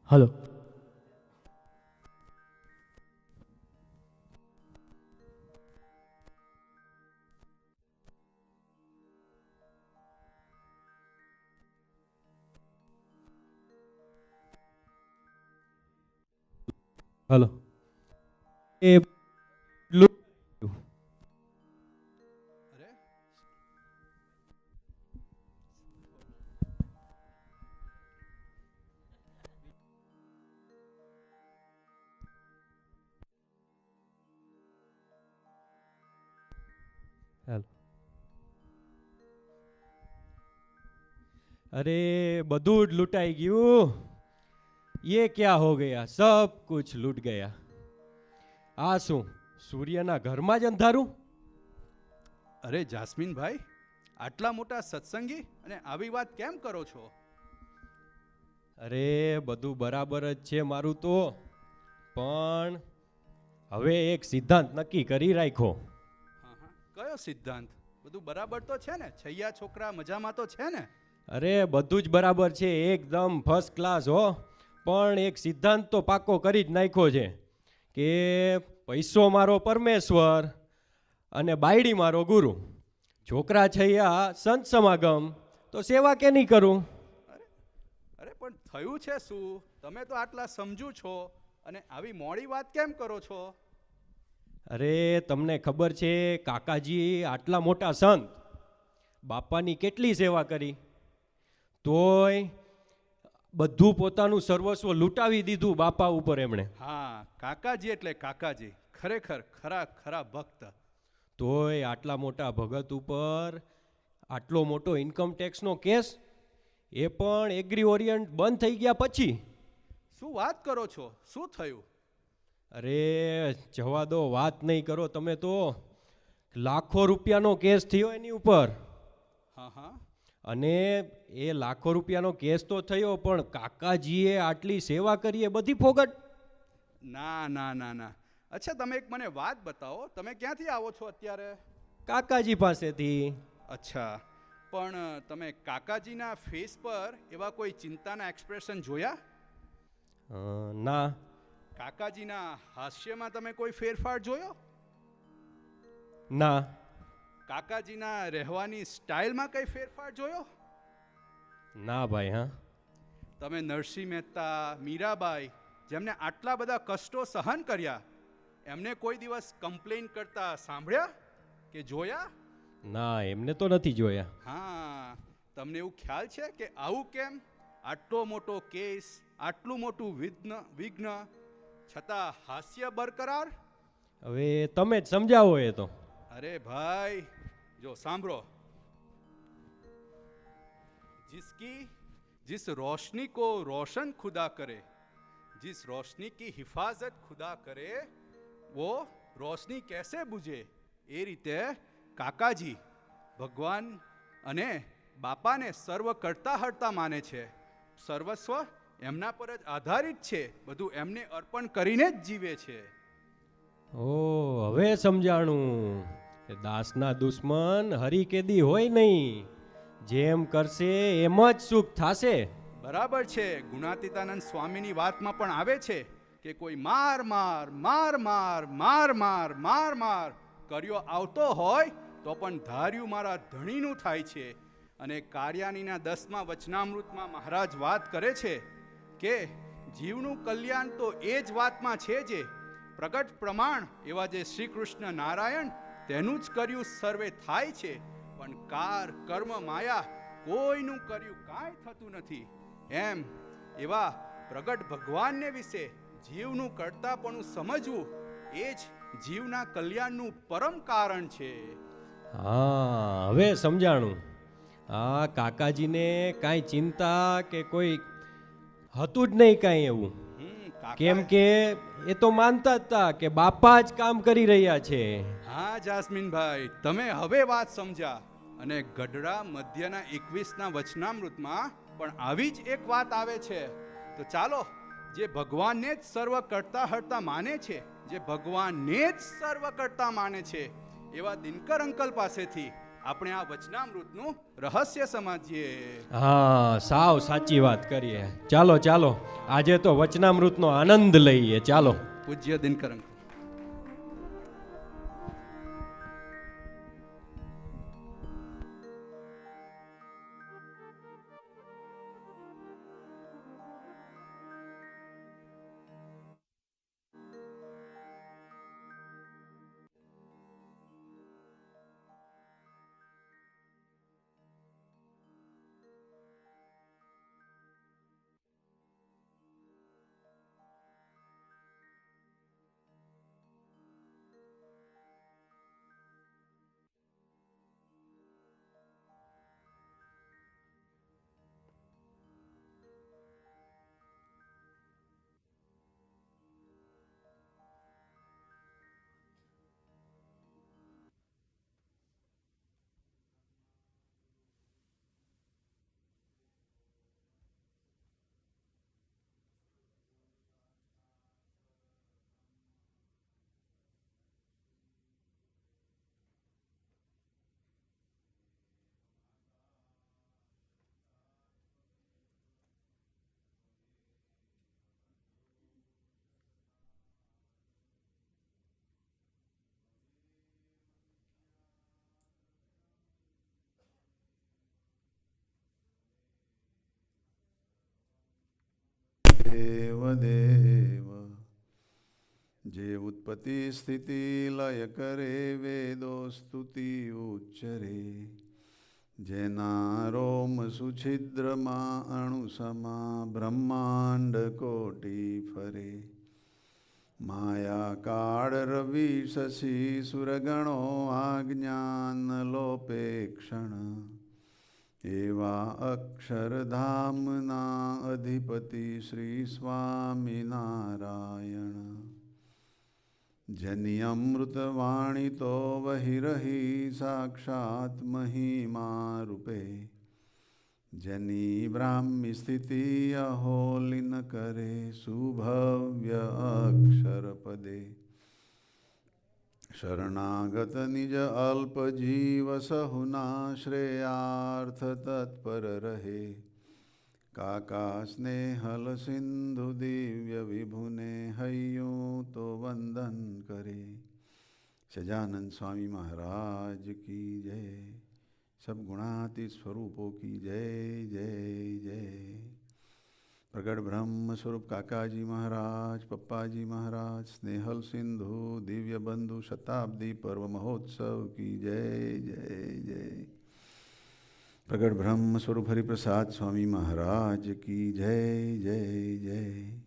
Hello. Hello. એ hello. अरे બધું જ લૂંટાઈ ગયું. ये क्या हो गया? सब कुछ लूट गया. આ શું સૂર્યના ઘરમાં જ અંધારું? અરે જાસ્મીનભાઈ, આટલા મોટા સત્સંગી અને આવી વાત કેમ કરો છો? અરે બધું બરાબર જ છે મારું તો, પણ હવે એક સિદ્ધાંત નક્કી કરી રાખ્યો. હા હા, કયો સિદ્ધાંત? બધું બરાબર તો છે ને? છૈયા છોકરા મજામાં તો છે ને? અરે બધું જ બરાબર છે, એકદમ ફર્સ્ટ ક્લાસ હો. પણ એક સિદ્ધાંત તો પાકો કરી જ નાખ્યો છે કે પૈસો મારો પરમેશ્વર અને બાયડી મારો ગુરુ. છોકરા છૈયા સંત સમાગમ, તો સેવા કે નહીં કરું? અરે અરે પણ થયું છે શું? તમે તો આટલા સમજુ છો અને આવી મોડી વાત કેમ કરો છો? અરે તમને ખબર છે કાકાજી આટલા મોટા સંત, બાપાની કેટલી સેવા કરી, તોય બધું પોતાનું સર્વસ્વ લૂંટાવી દીધું બાપા ઉપર એમણે. હા, કાકાજી એટલે કાકાજી, ખરેખર ખરા ખરા ભક્ત. તોય આટલા મોટા ભગત ઉપર આટલો મોટો ઇન્કમ ટેક્સનો કેસ, એ પણ એગ્રી ઓરિયન્ટ બંધ થઈ ગયા પછી. શું વાત કરો છો? શું થયું? અરે જવા દો, વાત નહીં કરો તમે તો. લાખો રૂપિયાનો કેસ થયો એની ઉપર. હા હા. અને એ લાખો રૂપિયાનો કેસ તો થયો, પણ કાકાજીએ આટલી સેવા કરી એ બધી ફોગટ. ના ના ના ના. અચ્છા, તમે એક મને વાત બતાવો, તમે ક્યાંથી આવો છો અત્યારે? કાકાજી પાસેથી. અચ્છા, પણ તમે કાકાજીના ફેસ પર એવા કોઈ ચિંતાના એક્સપ્રેશન જોયા? ના. કાકાજીના હાસ્યમાં તમે કોઈ ફેરફાર જોયો? ના. કાકાજીના રહેવાની સ્ટાઇલમાં કઈ ફેરફાર જોયો? ના ભાઈ. હા. તમે નરસિંહ મહેતા, મીરાબાઈ, જેમને આટલા બધા કષ્ટો સહન કર્યા, એમને કોઈ દિવસ કમ્પ્લેન કરતા સાંભળ્યા કે જોયા? ના, એમને તો નથી જોયા. હા, તમને એવું ખ્યાલ છે કે આવું કેમ? આટલો મોટો કેસ, આટલું મોટું વિઘ્ન છતાં હાસ્ય બરકરાર? હવે તમે જ સમજાવો એ તો. અરે ભાઈ, જો સાંભળો. जिस रोशनी को रोशन खुदा करे, जिस रोशनी की हिफाजत खुदा करे, वो रोशनी कैसे बुझे? એ રીતે કાકાજી ભગવાન અને બાપાને સર્વ કરતા હરતા માને છે. સર્વસ્વ એમના પર જ આધારિત છે, બધું એમને અર્પણ કરીને જ જીવે છે. ઓ, હવે સમજાણું. દાસના દુશ્મન હરી કેદી હોય નહીં, જેમ કરશે એમ જ સુખ થાશે. બરાબર છે. ગુણાતીતાનંદ સ્વામીની વાતમાં પણ આવે છે કે કોઈ માર માર માર માર માર માર માર માર કર્યો આવતો હોય તો પણ ધાર્યું મારા ધણીનું થાય છે. અને કાર્યાનીના 10મા વચનામૃતમાં મહારાજ વાત કરે છે કે જીવનું કલ્યાણ તો એ જ વાતમાં છે જે પ્રગટ પ્રમાણ એવા જે શ્રી કૃષ્ણ નારાયણ તેનું જ કર્યું સર્વે થાય છે, પણ કાર કર્મ માયા કોઈનું કર્યું કાંઈ થતું નથી. એમ એવા પ્રગટ ભગવાનને વિશે જીવનું કરતાપણું સમજવું, એ જ જીવના કલ્યાણનું પરમ કારણ છે. હા, હવે સમજાણું. આ કાકાજીને કાંઈ ચિંતા કે કોઈ હતું જ નહીં કાંઈ એવું. કાકા- કેમ કે એ તો માનતા જ હતા કે બાપા જ કામ કરી રહ્યા છે. હા જાસ્મીનભાઈ, તમે હવે વાત સમજ્યા. અને ગઢડા મધ્યના 21ના વચનામૃતમાં પણ આવી જ એક વાત આવે છે. તો ચાલો, જે ભગવાનને જ સર્વ કરતા હરતા માને છે, જે ભગવાનને જ સર્વ કરતા માને છે, એવા દિનકર અંકલ પાસેથી આપણે આ વચનામૃતનું રહસ્ય સમજીએ. હા, સાવ સાચી વાત કરીએ. ચાલો ચાલો, આજે તો વચનામૃતનો આનંદ લઈએ. ચાલો. પૂજ્ય દિનકર અંકલ. દેવ જે ઉત્પત્તિ સ્થિતિ લય કરે વેદો સ્તુતિ ઉચ્ચરે જેના રોમ સુછિદ્રમાં અણુસમા બ્રહ્માંડ કોટી ફરે માયા કાળ રવિ શશી સુરગણો આજ્ઞાન લોપે ક્ષણ એવા અક્ષરધામના અધિપતિ શ્રી સ્વામિનારાયણ જેની અમૃત વાણી તો વહી રહી સાક્ષાત મહિમા રૂપે જેની બ્રાહ્મી સ્થિતિ અહોલિન કરે સુભવ્ય અક્ષર પદે શરણાગત નિજ અલ્પ જીવ સહુના શ્રેયાર્થ તત્પર રહે કાકા સ્નેહલ સિંધુ દિવ્ય વિભુને હૈયું તો વંદન કરે. સજાનંદ સ્વામી મહારાજ કી જય. सब गुणातीत स्वरूपों की जय जय जय. प्रगट ब्रह्म स्वरूप काकाजी महाराज, पप्पाजी महाराज, स्नेहल सिंधु दिव्य बंधु शताब्दी पर्व महोत्सव की जय जय जय. प्रगट ब्रह्म स्वरूप हरिप्रसाद स्वामी महाराज की जय जय जय.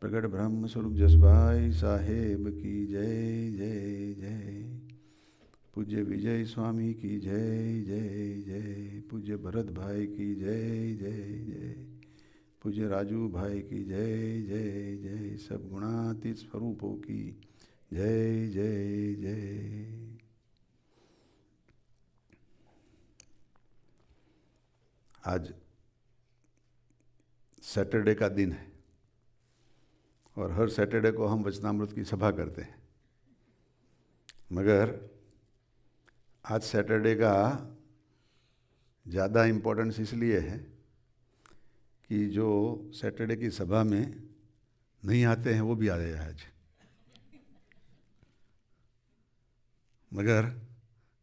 प्रगट ब्रह्म स्वरूप जसभाई साहेब की जय जय जय. पूज्य विजय स्वामी की जय जय जय. पूज्य भरत भाई की जय जय जय. पूज्य राजू भाई की जय जय जय. सब गुणातीत स्वरूपों की जय जय जय. आज सैटरडे का दिन है और हर सैटरडे को हम वचनामृत की सभा करते हैं, मगर आज सैटरडे का ज़्यादा इम्पोर्टेंस इसलिए है कि जो सैटरडे की सभा में नहीं आते हैं वो भी आ रहे हैं आज, मगर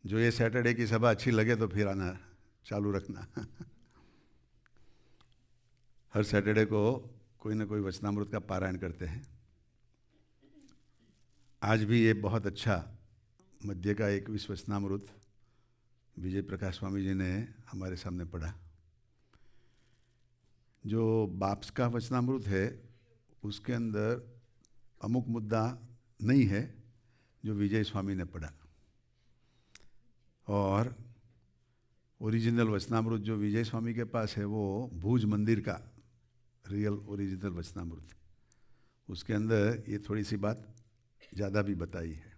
जो ये सैटरडे की सभा अच्छी लगे तो फिर आना चालू रखना. हर सैटरडे को कोई ना कोई वचनामृत का पारायण करते हैं. आज भी ये बहुत अच्छा मध्य का 21 वचनामृत विजय प्रकाश स्वामी जी ने हमारे सामने पढ़ा. जो बाप्स का वचनामृत है उसके अंदर अमुक मुद्दा नहीं है, जो विजय स्वामी ने पढ़ा, और ओरिजिनल वचनामृत जो विजय स्वामी के पास है वो भूज मंदिर का रियल ओरिजिनल वचनामृत, उसके अंदर ये थोड़ी सी बात ज़्यादा भी बताई है।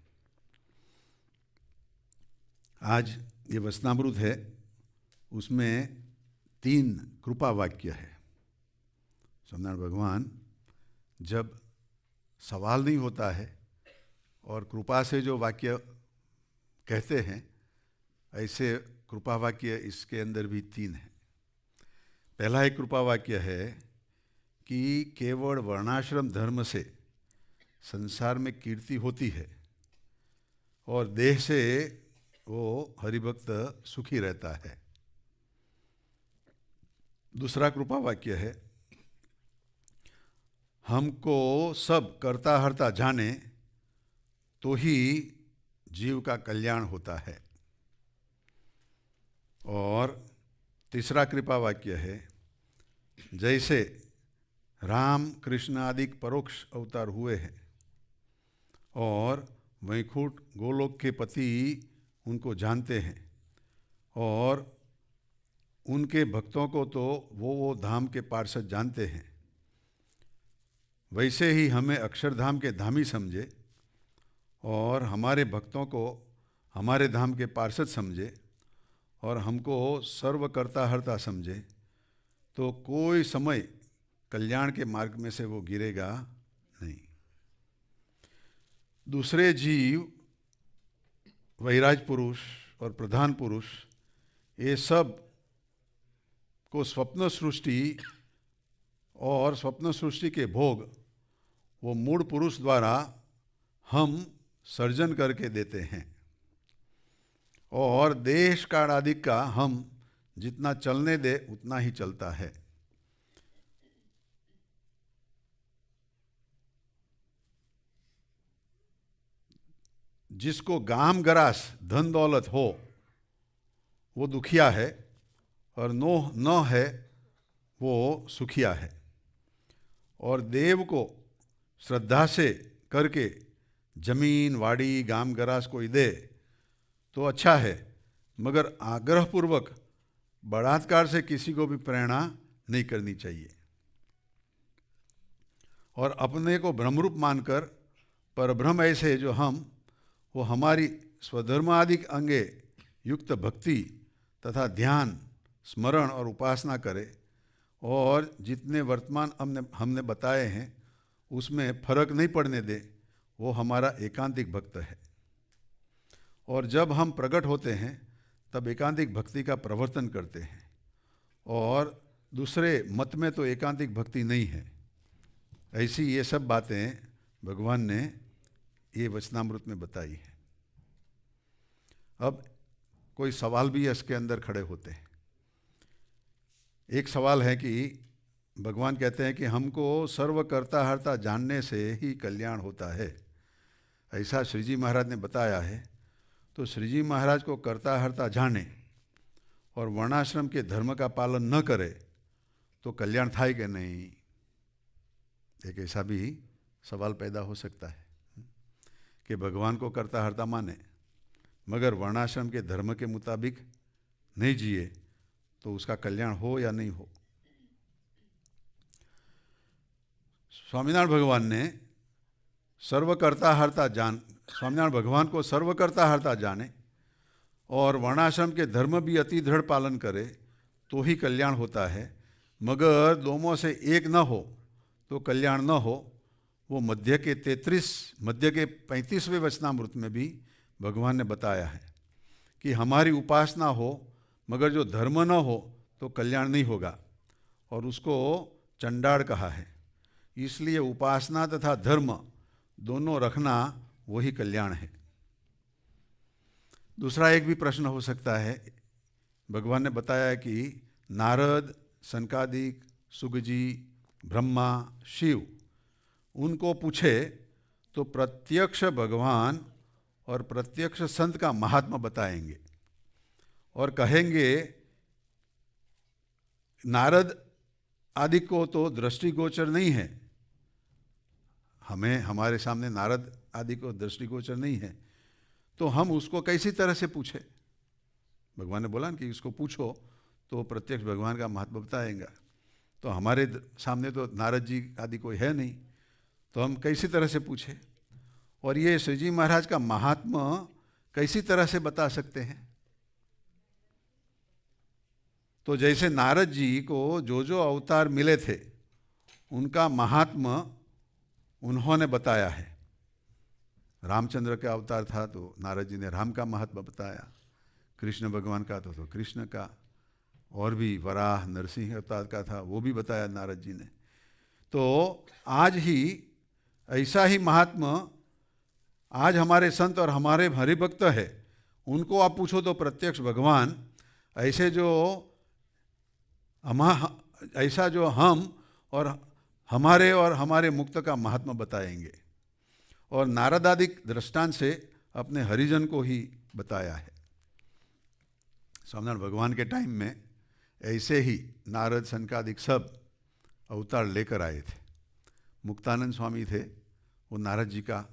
आज ये वचनामृत है, उसमें 3 कृपा वाक्य है। स्वामीनारायण भगवान जब सवाल नहीं होता है और कृपा से जो वाक्य कहते हैं, ऐसे कृपा वाक्य इसके अंदर भी 3 है। पहला एक कृपा वाक्य है कि केवल वर्णाश्रम धर्म से संसार में कीर्ति होती है और देह से वो हरिभक्त सुखी रहता है। दूसरा कृपा वाक्य है, हमको सब करता हरता जाने तो ही जीव का कल्याण होता है। और तीसरा कृपा वाक्य है, जैसे राम कृष्ण आदि परोक्ष अवतार हुए हैं और वैकुंठ गोलोक के पति उनको जानते हैं और उनके भक्तों को तो वो धाम के पार्षद जानते हैं, वैसे ही हमें अक्षरधाम के धामी समझे और हमारे भक्तों को हमारे धाम के पार्षद समझे और हमको सर्वकर्ता हरता समझे, तो कोई समय कल्याण के मार्ग में से वो गिरेगा नहीं। दूसरे जीव, वैराज पुरुष और प्रधान पुरुष, ये सब को स्वप्न सृष्टि और स्वप्न सृष्टि के भोग वो मूल पुरुष द्वारा हम सर्जन करके देते हैं और देश काल आदि का हम जितना चलने दे उतना ही चलता है। जिसको गाम गरास धन दौलत हो वो दुखिया है और नो न है वो सुखिया है। और देव को श्रद्धा से करके जमीन वाड़ी गाम गरास कोई दे तो अच्छा है, मगर आग्रहपूर्वक बलात्कार से किसी को भी प्रेरणा नहीं करनी चाहिए। और अपने को ब्रह्मरूप मानकर परब्रह्म ऐसे जो हम, वो हमारी स्वधर्मादिक अंगे युक्त भक्ति तथा ध्यान स्मरण और उपासना करे और जितने वर्तमान हमने बताए हैं उसमें फर्क नहीं पड़ने दे, वो हमारा एकांतिक भक्त है। और जब हम प्रकट होते हैं तब एकांतिक भक्ति का प्रवर्तन करते हैं और दूसरे मत में तो एकांतिक भक्ति नहीं है। ऐसी ये सब बातें भगवान ने ये वचनामृत में बताई है। अब कोई सवाल भी इसके अंदर खड़े होते हैं। एक सवाल है कि भगवान कहते हैं कि हमको सर्वकर्ता हरता जानने से ही कल्याण होता है, ऐसा श्री जी महाराज ने बताया है। तो श्री जी महाराज को कर्ता हरता जाने और वर्णाश्रम के धर्म का पालन न करे तो कल्याण था कि नहीं, एक ऐसा भी सवाल पैदा हो सकता है कि भगवान को कर्ता हरता माने मगर वर्णाश्रम के धर्म के मुताबिक नहीं जिए तो उसका कल्याण हो या नहीं हो। स्वामीनारायण भगवान ने सर्वकर्ता हरता स्वामीनारायण भगवान को सर्वकर्ता हरता जाने और वर्णाश्रम के धर्म भी अति दृढ़ पालन करे तो ही कल्याण होता है, मगर दोनों से एक न हो तो कल्याण न हो। वो मध्य के 35वें वचनामृत में भी भगवान ने बताया है कि हमारी उपासना हो मगर जो धर्म न हो तो कल्याण नहीं होगा, और उसको चंडाड़ कहा है। इसलिए उपासना तथा धर्म दोनों रखना वही कल्याण है। दूसरा एक भी प्रश्न हो सकता है, भगवान ने बताया कि नारद, सनकादिक, सुगजी, ब्रह्मा, शिव उनको पूछे तो प्रत्यक्ष भगवान और प्रत्यक्ष संत का महात्मा बताएंगे और कहेंगे नारद आदि को तो दृष्टिगोचर नहीं है, हमें हमारे सामने नारद आदि को दृष्टिगोचर नहीं है, तो हम उसको कैसी तरह से पूछे? भगवान ने बोला ना कि इसको पूछो तो प्रत्यक्ष भगवान का महत्व बताएगा। तो हमारे सामने तो नारद जी आदि कोई है नहीं, तो हम कैसी तरह से पूछे? और ये श्री जी महाराज का महात्मा कैसी तरह से बता सकते हैं? तो जैसे नारद जी को जो जो अवतार मिले थे उनका महात्मा उन्होंने बताया है। रामचंद्र का अवतार था तो नारद जी ने राम का महत्व बताया, कृष्ण भगवान का तो कृष्ण का, और भी वराह नरसिंह अवतार का था वो भी बताया नारद जी ने। तो आज ही ऐसा ही महात्मा आज हमारे संत और हमारे हरिभक्त है, उनको आप पूछो तो प्रत्यक्ष भगवान ऐसे ऐसा जो हम और हमारे मुक्त का महात्मा बताएंगे। और नारदादिक दृष्टांत से अपने हरिजन को ही बताया है। स्वामीनारायण भगवान के टाइम में ऐसे ही नारद सनकादिक सब अवतार लेकर आए थे। मुक्तानंद स्वामी थे, वो नारद जी का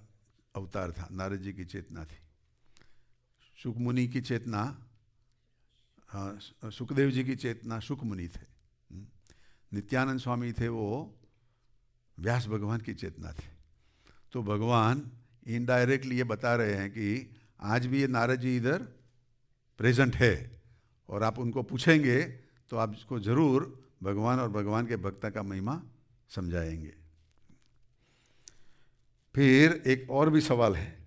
अवतार था, नारद जी की चेतना थी। शुकमुनि की चेतना, सुखदेव जी की चेतना शुकमुनि थे। नित्यानंद स्वामी थे, वो व्यास भगवान की चेतना थे। तो भगवान इनडायरेक्टली ये बता रहे हैं कि आज भी ये नारद जी इधर प्रेजेंट है, और आप उनको पूछेंगे तो आप इसको जरूर भगवान और भगवान के भक्त का महिमा समझाएंगे। फिर एक और भी सवाल है,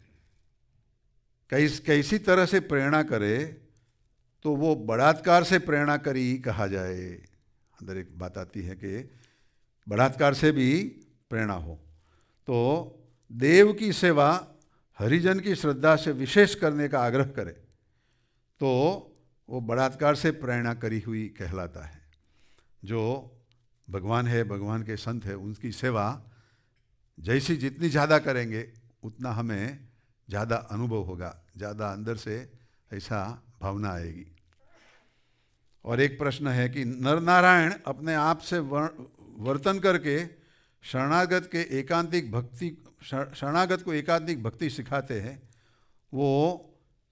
कैसी तरह से प्रेरणा करे तो वो बलात्कार से प्रेरणा करी कहा जाए। अंदर एक बात आती है कि बलात्कार से भी प्रेरणा हो। तो देव की सेवा हरिजन की श्रद्धा से विशेष करने का आग्रह करे तो वो बलात्कार से प्रेरणा करी हुई कहलाता है। जो भगवान है, भगवान के संत है, उनकी सेवा जैसी जितनी ज़्यादा करेंगे उतना हमें ज़्यादा अनुभव होगा, ज़्यादा अंदर से ऐसा भावना आएगी। और एक प्रश्न है कि नर नारायण अपने आप से वर्तन करके शरणागत को एकांतिक भक्ति सिखाते हैं, वो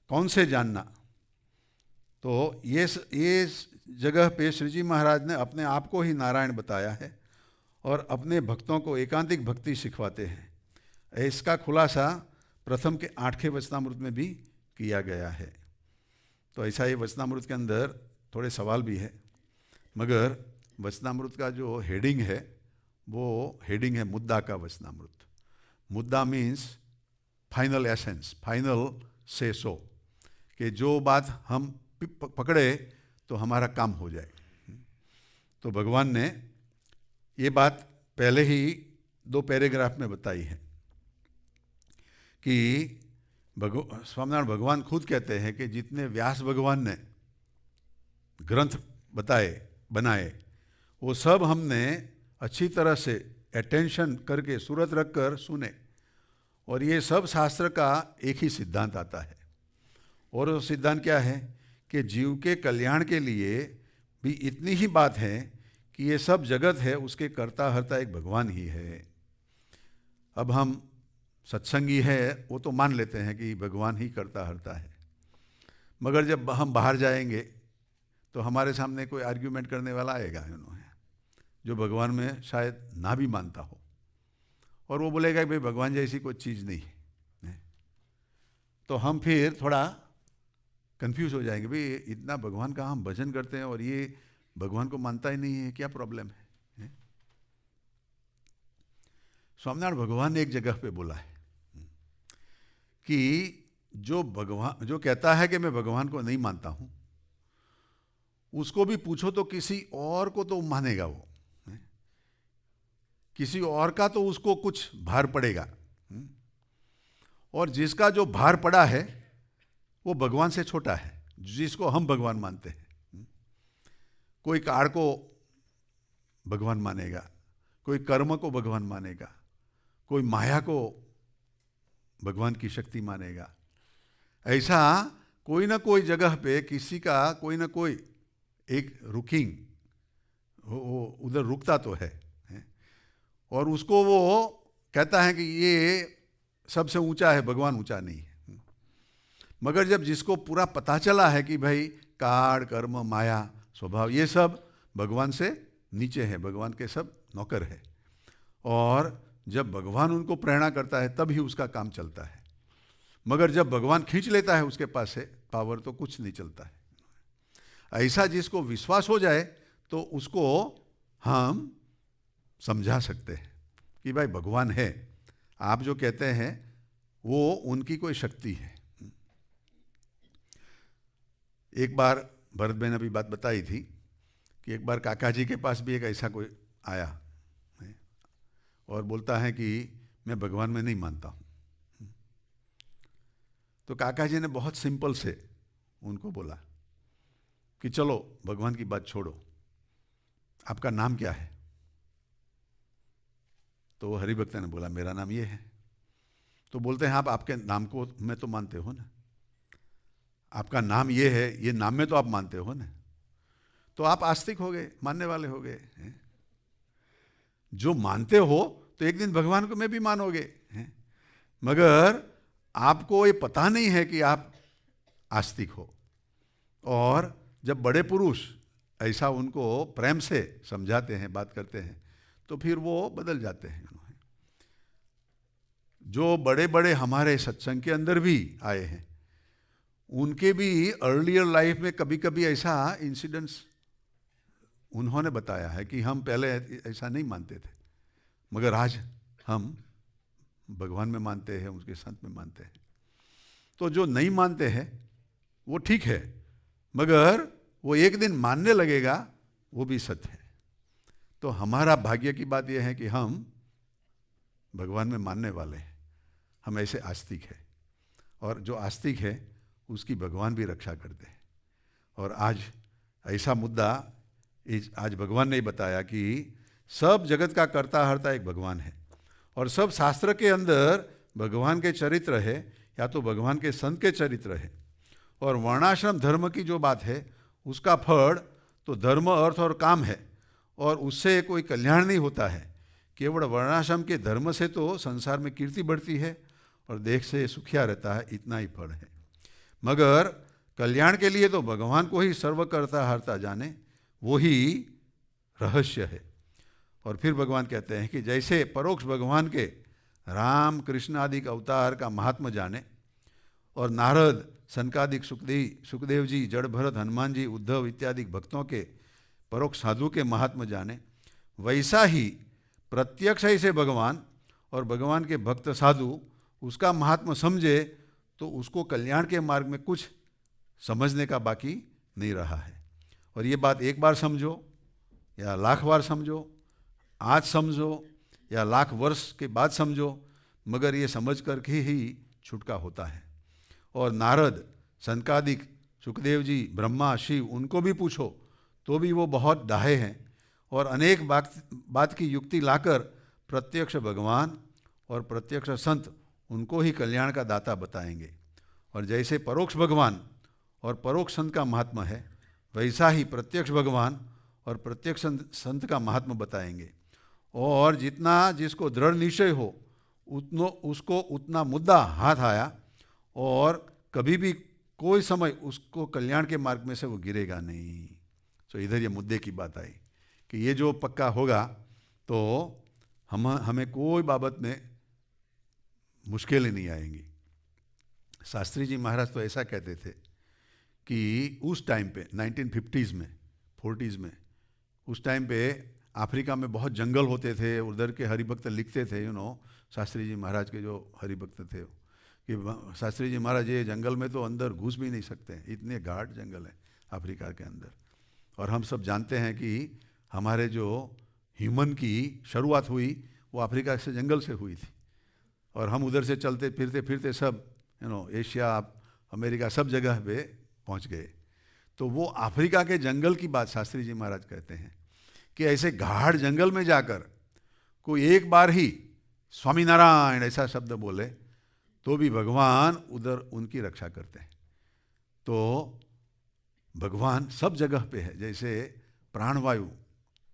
कौन से जानना? तो ये जगह पे श्री जी महाराज ने अपने आप को ही नारायण बताया है और अपने भक्तों को एकांतिक भक्ति सिखवाते हैं। इसका खुलासा प्रथम के 8वें वचनामृत में भी किया गया है। तो ऐसा ये वचनामृत के अंदर थोड़े सवाल भी है, मगर वचनामृत का जो हेडिंग है वो हेडिंग है मुद्दा का वचनामृत। मुद्दा मीन्स फाइनल एसेंस, फाइनल से सो, कि जो बात हम पकड़े तो हमारा काम हो जाए। तो भगवान ने ये बात पहले ही 2 पैराग्राफ में बताई है कि स्वामीनारायण भगवान खुद कहते हैं कि जितने व्यास भगवान ने ग्रंथ बनाए वो सब हमने अच्छी तरह से अटेंशन करके सूरत रख कर सुने, और ये सब शास्त्र का एक ही सिद्धांत आता है। और वो सिद्धांत क्या है कि जीव के कल्याण के लिए भी इतनी ही बात है कि ये सब जगत है उसके कर्ता हर्ता एक भगवान ही है। अब हम सत्संगी है वो तो मान लेते हैं कि भगवान ही कर्ता हर्ता है, मगर जब हम बाहर जाएंगे तो हमारे सामने कोई आर्ग्यूमेंट करने वाला आएगा जो भगवान में शायद ना भी मानता हो, और वो बोलेगा कि भाई भगवान जैसी कोई चीज़ नहीं है। तो हम फिर थोड़ा कंफ्यूज हो जाएंगे, भाई इतना भगवान का हम भजन करते हैं और ये भगवान को मानता ही नहीं है, क्या प्रॉब्लम है? स्वामीनारायण भगवान ने एक जगह पे बोला है कि जो कहता है कि मैं भगवान को नहीं मानता हूं, उसको भी पूछो तो किसी और को तो मानेगा, वो किसी और का तो उसको कुछ भार पड़ेगा, और जिसका जो भार पड़ा है वो भगवान से छोटा है, जिसको हम भगवान मानते हैं। कोई काल को भगवान मानेगा, कोई कर्म को भगवान मानेगा, कोई माया को भगवान की शक्ति मानेगा। ऐसा कोई ना कोई जगह पे किसी का कोई ना कोई एक रुकिंग उधर रुकता तो है, और उसको वो कहता है कि ये सबसे ऊंचा है, भगवान ऊंचा नहीं है। मगर जब जिसको पूरा पता चला है कि भाई काल, कर्म, माया, स्वभाव ये सब भगवान से नीचे है, भगवान के सब नौकर है, और जब भगवान उनको प्रेरणा करता है तब ही उसका काम चलता है। मगर जब भगवान खींच लेता है उसके पास से पावर, तो कुछ नहीं चलता है। ऐसा जिसको विश्वास हो जाए तो उसको हम समझा सकते हैं कि भाई भगवान है, आप जो कहते हैं वो उनकी कोई शक्ति है। एक बार भरत बहन अभी बात बताई थी कि एक बार काका जी के पास भी एक ऐसा कोई आया है और बोलता है कि मैं भगवान में नहीं मानता हूँ। तो काका जी ने बहुत सिंपल से उनको बोला कि चलो भगवान की बात छोड़ो, आपका नाम क्या है? तो हरिभक्त ने बोला मेरा नाम ये है। तो बोलते हैं आप आपके नाम को मैं तो मानते हो ना, आपका नाम ये है, ये नाम में तो आप मानते हो ना, तो आप आस्तिक हो गए, मानने वाले हो गए। जो मानते हो तो एक दिन भगवान को में भी मानोगे, मगर आपको ये पता नहीं है कि आप आस्तिक हो। और जब बड़े पुरुष ऐसा उनको प्रेम से समझाते हैं, बात करते हैं, तो फिर वो बदल जाते हैं। जो बड़े बड़े हमारे सत्संग के अंदर भी आए हैं, उनके भी अर्लियर लाइफ में कभी कभी ऐसा इंसिडेंट्स उन्होंने बताया है कि हम पहले ऐसा नहीं मानते थे, मगर आज हम भगवान में मानते हैं, उसके संत में मानते हैं। तो जो नहीं मानते हैं वो ठीक है, मगर वो एक दिन मानने लगेगा, वो भी सत्य है। तो हमारा भाग्य की बात यह है कि हम भगवान में मानने वाले हैं, हम ऐसे आस्तिक हैं, और जो आस्तिक है उसकी भगवान भी रक्षा करते हैं। और आज ऐसा मुद्दा आज भगवान ने ही बताया कि सब जगत का कर्ता हर्ता एक भगवान है, और सब शास्त्र के अंदर भगवान के चरित्र है, या तो भगवान के संत के चरित्र है। और वर्णाश्रम धर्म की जो बात है, उसका फल तो धर्म, अर्थ और काम है, और उससे कोई कल्याण नहीं होता है। केवल वर्णाश्रम के धर्म से तो संसार में कीर्ति बढ़ती है और देश से सुखिया रहता है, इतना ही फल है। मगर कल्याण के लिए तो भगवान को ही सर्वकर्ता हर्ता जाने, वो ही रहस्य है। और फिर भगवान कहते हैं कि जैसे परोक्ष भगवान के राम, कृष्ण आदि अवतार का महात्मा जाने, और नारद, सनकादिक सुखदेव जी, जड़ भरत, हनुमान जी, उद्धव इत्यादि भक्तों के परोक्ष साधु के महात्मा जाने, वैसा ही प्रत्यक्ष ऐसे भगवान और भगवान के भक्त साधु उसका महात्मा समझे तो उसको कल्याण के मार्ग में कुछ समझने का बाकी नहीं रहा है। और ये बात एक बार समझो या लाख बार समझो, आज समझो या लाख वर्ष के बाद समझो, मगर ये समझ करके ही छुटका होता है। और नारद, सनकादिक, सुखदेव जी, ब्रह्मा, शिव, उनको भी पूछो तो भी वो बहुत डाहे हैं, और अनेक बात की युक्ति लाकर प्रत्यक्ष भगवान और प्रत्यक्ष संत उनको ही कल्याण का दाता बताएंगे। और जैसे परोक्ष भगवान और परोक्ष संत का महात्मा है, वैसा ही प्रत्यक्ष भगवान और प्रत्यक्ष संत का महात्मा बताएंगे। और जितना जिसको दृढ़ निश्चय हो उसको उतना मुद्दा हाथ आया, और कभी भी कोई समय उसको कल्याण के मार्ग में से वो गिरेगा नहीं। तो इधर ये मुद्दे की बात आई कि ये जो पक्का होगा तो हमें कोई बाबत में मुश्किलें नहीं आएंगी। शास्त्री जी महाराज तो ऐसा कहते थे कि उस टाइम पे 1950s में, 40s में, उस टाइम पे अफ्रीका में बहुत जंगल होते थे, उधर के हरिभक्त लिखते थे, शास्त्री जी महाराज के जो हरिभक्त थे, कि शास्त्री जी महाराज ये जंगल में तो अंदर घुस भी नहीं सकते, इतने घाट जंगल है अफ्रीका के अंदर। और हम सब जानते हैं कि हमारे जो ह्यूमन की शुरुआत हुई वो अफ्रीका से जंगल से हुई थी, और हम उधर से चलते फिरते सब एशिया, अमेरिका, सब जगह पे पहुंच गए। तो वो अफ्रीका के जंगल की बात शास्त्री जी महाराज कहते हैं कि ऐसे घाट जंगल में जाकर कोई एक बार ही स्वामीनारायण ऐसा शब्द बोले तो भी भगवान उधर उनकी रक्षा करते हैं। तो भगवान सब जगह पे है, जैसे प्राणवायु,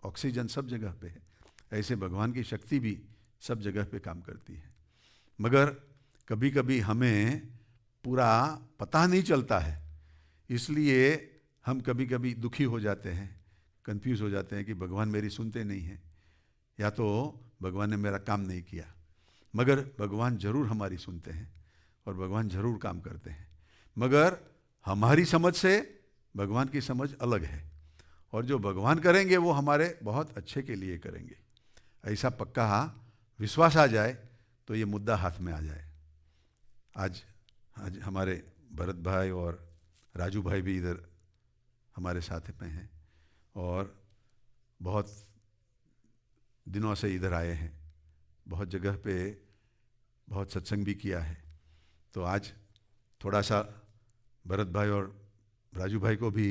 ऑक्सीजन सब जगह पे है, ऐसे भगवान की शक्ति भी सब जगह पे काम करती है। मगर कभी कभी हमें पूरा पता नहीं चलता है, इसलिए हम कभी कभी दुखी हो जाते हैं, कंफ्यूज हो जाते हैं कि भगवान मेरी सुनते नहीं हैं, या तो भगवान ने मेरा काम नहीं किया। मगर भगवान जरूर हमारी सुनते हैं और भगवान जरूर काम करते हैं, मगर हमारी समझ से भगवान की समझ अलग है, और जो भगवान करेंगे वो हमारे बहुत अच्छे के लिए करेंगे। ऐसा पक्का विश्वास आ जाए तो ये मुद्दा हाथ में आ जाए। आज हमारे भरत भाई और राजू भाई भी इधर हमारे साथ में हैं और बहुत दिनों से इधर आए हैं, बहुत जगह पे बहुत सत्संग भी किया है। तो आज थोड़ा सा भरत भाई और राजू भाई को भी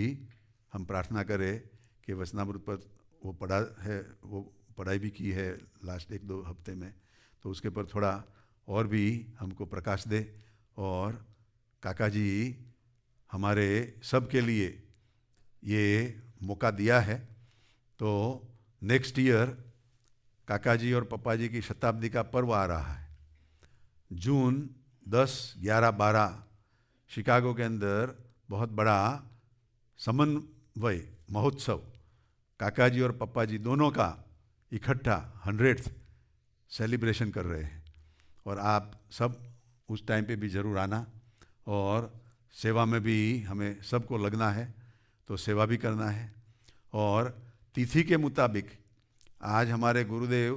हम प्रार्थना करें कि वचनामृत पर वो पढ़ा है, वो पढ़ाई भी की है लास्ट 1-2 हफ्ते में, तो उसके पर थोड़ा और भी हमको प्रकाश दे। और काका जी हमारे सब के लिए ये मौका दिया है, तो नेक्स्ट ईयर काका जी और पप्पा जी की शताब्दी का पर्व आ रहा है। जून 10, 11, 12 शिकागो के अंदर बहुत बड़ा समन्वय महोत्सव काका जी और पप्पा जी दोनों का इकट्ठा 100th सेलिब्रेशन कर रहे हैं, और आप सब उस टाइम पे भी ज़रूर आना, और सेवा में भी हमें सबको लगना है, तो सेवा भी करना है। और तिथि के मुताबिक आज हमारे गुरुदेव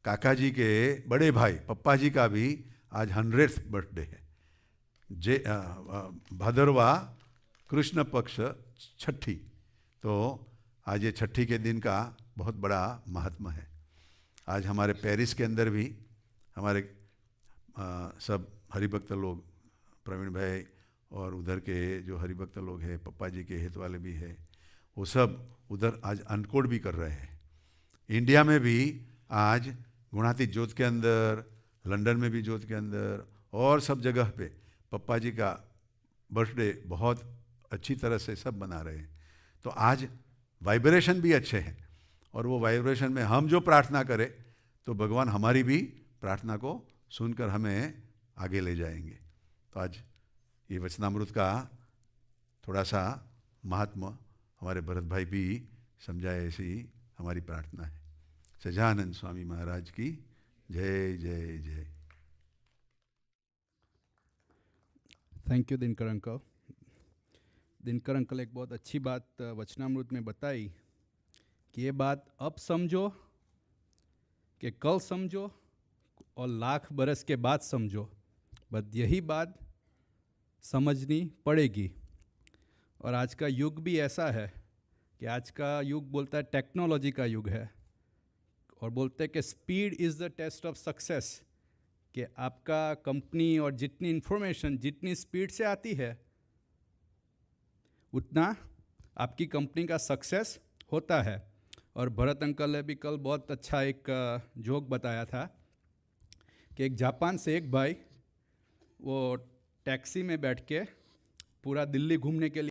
काका जी के बड़े भाई पप्पा जी का भी आज 100th बर्थडे है। भादरवा कृष्ण पक्ष छठी, तो आज ये छठी के दिन का बहुत बड़ा महात्मा है। आज हमारे पेरिस के अंदर भी हमारे सब हरिभक्त लोग, प्रवीण भाई और उधर के जो हरिभक्त लोग हैं, पप्पा जी के हित वाले भी हैं, वो सब उधर आज अन्नकूट भी कर रहे हैं। इंडिया में भी आज गुणातीत ज्योत के अंदर, लंदन में भी ज्योत के अंदर, और सब जगह पे पप्पा जी का बर्थडे बहुत अच्छी तरह से सब मना रहे हैं। तो आज वाइब्रेशन भी अच्छे हैं, और वो वाइब्रेशन में हम जो प्रार्थना करें तो भगवान हमारी भी प्रार्थना को सुनकर हमें आगे ले जाएंगे। तो आज ये वचनामृत का थोड़ा सा महात्मा हमारे भरत भाई भी समझाए, ऐसी हमारी प्रार्थना है। सजानंद स्वामी महाराज की जय जय जय। Thank you Dinkar uncle. Dinkar uncle एक बहुत अच्छी बात वचनामृत में बताई कि ये बात अब समझो कि कल समझो और लाख बरस के बाद समझो, बस यही बात समझनी पड़ेगी। और आज का युग भी ऐसा है कि आज का युग बोलता है टेक्नोलॉजी का युग है, और बोलते हैं कि speed is the test of success, कि आपका कंपनी और जितनी इन्फॉर्मेशन जितनी स्पीड से आती है उतना आपकी कंपनी का सक्सेस होता है। और भरत अंकल ने भी कल बहुत अच्छा एक जोक बताया था कि एक जापान से एक भाई वो टैक्सी में बैठ के पूरा दिल्ली घूमने के लिए